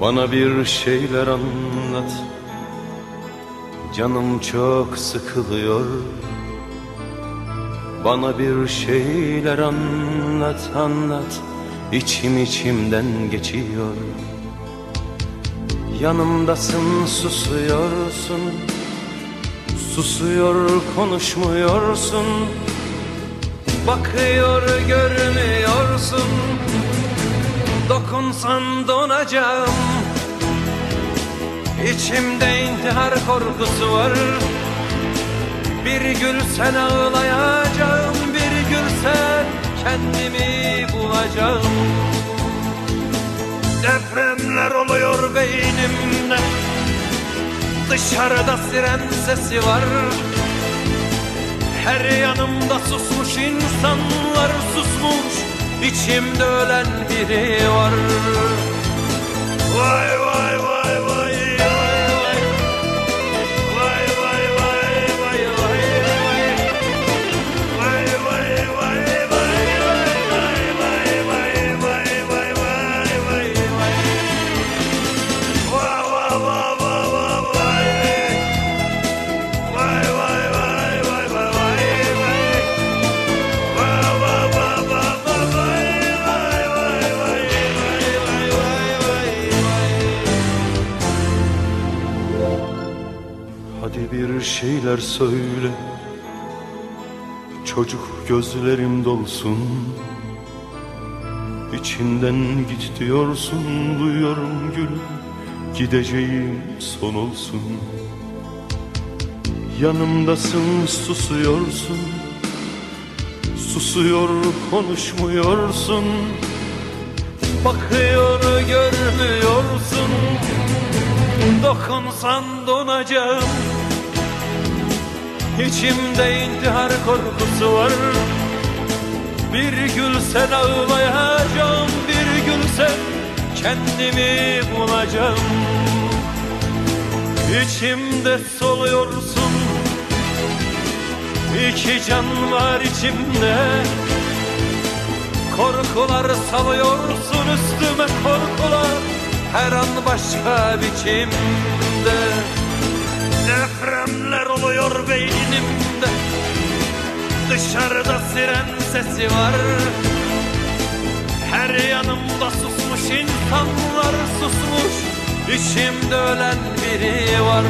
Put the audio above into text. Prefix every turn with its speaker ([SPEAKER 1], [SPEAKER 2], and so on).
[SPEAKER 1] Bana bir şeyler anlat, canım çok sıkılıyor. Bana bir şeyler anlat, anlat, içimden geçiyor. Yanımdasın, susuyorsun, susuyor konuşmuyorsun. Bakıyor görmüyorsun, dokunsan donacağım. İçimde intihar korkusu var. Bir gülsen ağlayacağım, bir gülsen kendimi bulacağım. Depremler oluyor beynimde, dışarıda siren sesi var. Her yanımda susmuş insanlar, susmuş, içimde ölen biri var. Vay vay vay vay. Hadi bir şeyler söyle, çocuk gözlerim dolsun. İçinden git diyorsun, duyuyorum gülüm, gideceğim son olsun. Yanımdasın, susuyorsun, susuyor konuşmuyorsun. Bakıyor görmüyorsun, dokunsan donacağım. İçimde intihar korkusu var. Bir gülsen ağlayacağım, bir gülsen kendimi bulacağım. İçimde soluyorsun, iki can var içimde. Korkular salıyorsun üstüme, korkular her an başka biçimde. Depremler oluyor beynimde, dışarıda siren sesi var. Her yanımda susmuş insanlar, susmuş, içimde ölen biri var.